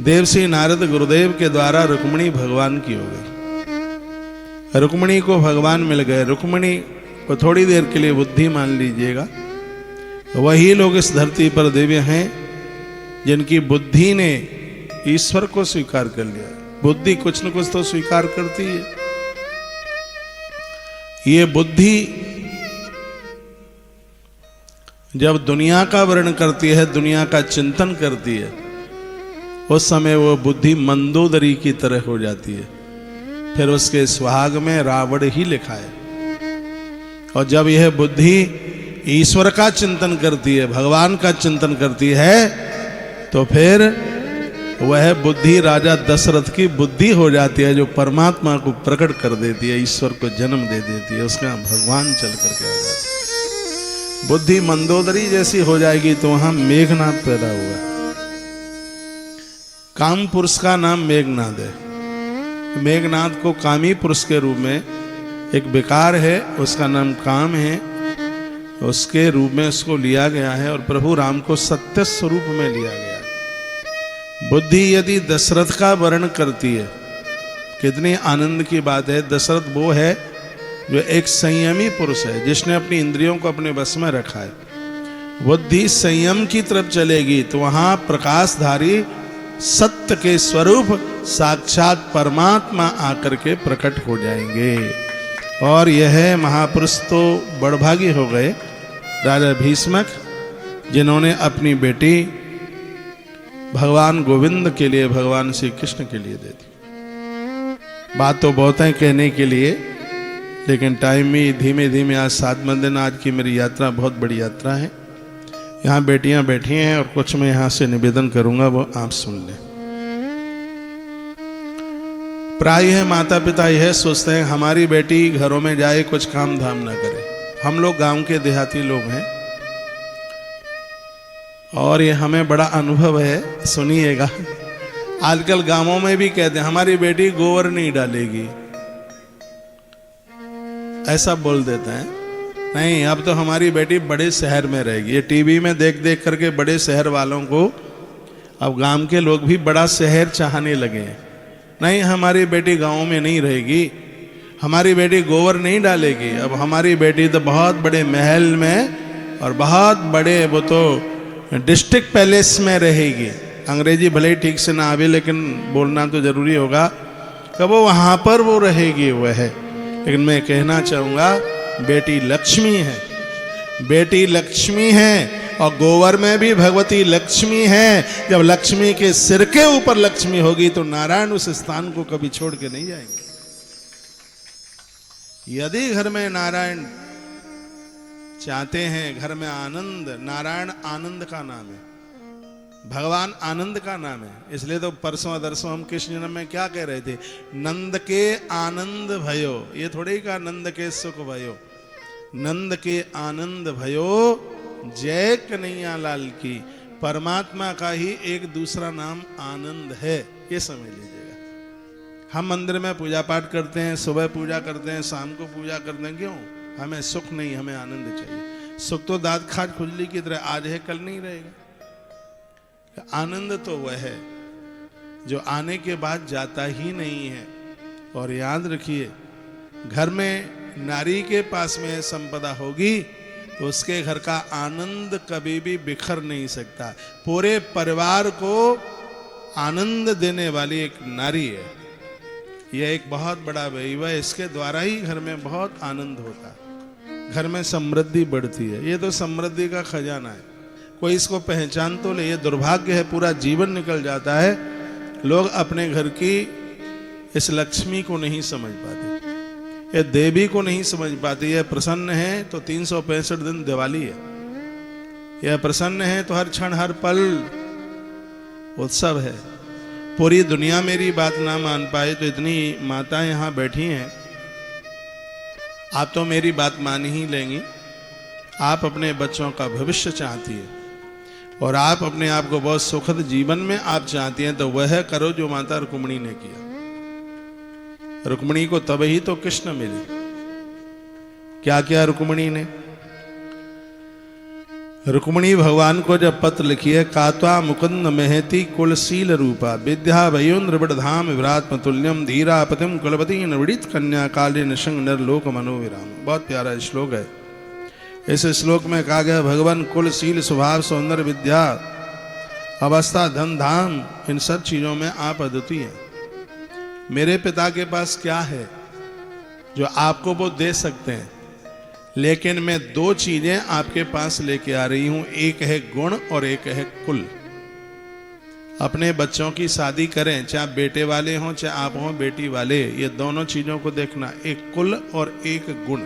देवसी नारद गुरुदेव के द्वारा रुक्मिणी भगवान की हो गई। रुक्मिणी को भगवान मिल गए। रुक्मिणी को थोड़ी देर के लिए बुद्धि मान लीजिएगा। वही लोग इस धरती पर दिव्य हैं जिनकी बुद्धि ने ईश्वर को स्वीकार कर लिया। बुद्धि कुछ न कुछ तो स्वीकार करती है। ये बुद्धि जब दुनिया का वर्णन करती है, दुनिया का चिंतन करती है, उस समय वो बुद्धि मंदोदरी की तरह हो जाती है। फिर उसके सुहाग में रावण ही लिखा है। और जब यह बुद्धि ईश्वर का चिंतन करती है, भगवान का चिंतन करती है, तो फिर वह बुद्धि राजा दशरथ की बुद्धि हो जाती है, जो परमात्मा को प्रकट कर देती है, ईश्वर को जन्म दे देती है, उसका भगवान चल करके आ जाता है। बुद्धि मंदोदरी जैसी हो जाएगी तो वहां मेघनाद पैदा हुआ। काम पुरुष का नाम मेघनाद है। मेघनाद को कामी पुरुष के रूप में, एक विकार है उसका नाम काम है, उसके रूप में उसको लिया गया है। और प्रभु राम को सत्य स्वरूप में लिया गया है। बुद्धि यदि दशरथ का वर्णन करती है, कितनी आनंद की बात है। दशरथ वो है जो एक संयमी पुरुष है, जिसने अपनी इंद्रियों को अपने बस में रखा है। बुद्धि संयम की तरफ चलेगी तो वहां प्रकाशधारी सत्य के स्वरूप साक्षात परमात्मा आकर के प्रकट हो जाएंगे। और यह महापुरुष तो बड़भागी हो गए, राजा भीष्मक, जिन्होंने अपनी बेटी भगवान गोविंद के लिए, भगवान श्री कृष्ण के लिए दे दी। बात तो बहुत है कहने के लिए, लेकिन टाइम ही धीमे धीमे, आज 7वां दिन, आज की मेरी यात्रा बहुत बड़ी यात्रा है। यहाँ बेटियां बैठी हैं और कुछ मैं यहाँ से निवेदन करूंगा, वो आप सुन लें। प्राय है माता पिता यह सोचते हैं हमारी बेटी घरों में जाए, कुछ काम धाम ना करे। हम लोग गांव के देहाती लोग हैं और ये हमें बड़ा अनुभव है, सुनिएगा। आजकल गांवों में भी कहते हैं हमारी बेटी गोबर नहीं डालेगी, ऐसा बोल देते हैं। नहीं, अब तो हमारी बेटी बड़े शहर में रहेगी। ये टीवी में देख देख करके बड़े शहर वालों को अब गांव के लोग भी बड़ा शहर चाहने लगे हैं। नहीं, हमारी बेटी गांव में नहीं रहेगी, हमारी बेटी गोबर नहीं डालेगी। अब हमारी बेटी तो बहुत बड़े महल में और बहुत बड़े, वो तो डिस्ट्रिक्ट पैलेस में रहेगी। अंग्रेजी भले ही ठीक से ना आवे, लेकिन बोलना तो जरूरी होगा कि वो वहां पर वो रहेगी, वह है। लेकिन मैं कहना चाहूंगा बेटी लक्ष्मी है, बेटी लक्ष्मी है। और गोबर में भी भगवती लक्ष्मी है। जब लक्ष्मी के सिर के ऊपर लक्ष्मी होगी तो नारायण उस स्थान को कभी छोड़ के नहीं जाएंगे। यदि घर में नारायण चाहते हैं, घर में आनंद, नारायण आनंद का नाम है, भगवान आनंद का नाम है। इसलिए तो परसों दरसों हम कृष्ण जन्म में क्या कह रहे थे, नंद के आनंद भयो। ये थोड़े ही कहा नंद के सुख भयो, नंद के आनंद भयो, जय कन्हैया लाल की। परमात्मा का ही एक दूसरा नाम आनंद है, ये समझ लीजिएगा। हम मंदिर में पूजा पाठ करते हैं, सुबह पूजा करते हैं, शाम को पूजा करते हैं, क्यों? हमें सुख नहीं, हमें आनंद चाहिए। सुख तो दांत खाज खुजली की तरह आज है कल नहीं रहेगा। आनंद तो वह है जो आने के बाद जाता ही नहीं है। और याद रखिए, घर में नारी के पास में संपदा होगी तो उसके घर का आनंद कभी भी बिखर नहीं सकता। पूरे परिवार को आनंद देने वाली एक नारी है। यह एक बहुत बड़ा वैभव है, इसके द्वारा ही घर में बहुत आनंद होता है, घर में समृद्धि बढ़ती है। ये तो समृद्धि का खजाना है, कोई इसको पहचान तो ले। ये दुर्भाग्य है, पूरा जीवन निकल जाता है, लोग अपने घर की इस लक्ष्मी को नहीं समझ पाते, ये देवी को नहीं समझ पाती। यह प्रसन्न है तो 365 दिन दिवाली है, यह प्रसन्न है तो हर क्षण हर पल उत्सव है। पूरी दुनिया मेरी बात ना मान पाए तो इतनी माताएं यहाँ बैठी हैं, आप तो मेरी बात मान ही लेंगी। आप अपने बच्चों का भविष्य चाहती है और आप अपने आप को बहुत सुखद जीवन में आप चाहती हैं, तो वह करो जो माता रुक्मिणी ने किया। रुक्मिणी को तब ही तो कृष्ण मिले। क्या किया रुक्मिणी ने? रुक्मणी भगवान को जब पत्र लिखी है, कात्वा मुकुंद महति कुलशील रूपा विद्या वयोन्द्र बड़धाम विरात्म तुल्यम धीरा पतिम कुलपति नवड़ित कन्या काले निशंग नरलोक मनोविराम। बहुत प्यारा श्लोक है। इस श्लोक में कहा गया भगवान कुलशील स्वभाव सौंदर्य विद्या अवस्था धन धाम इन सब चीजों में आप अद्वितीय हैं। मेरे पिता के पास क्या है जो आपको वो दे सकते हैं, लेकिन मैं दो चीजें आपके पास लेके आ रही हूं, एक है गुण और एक है कुल। अपने बच्चों की शादी करें, चाहे आप बेटे वाले हों चाहे आप हों बेटी वाले, ये दोनों चीजों को देखना, एक कुल और एक गुण।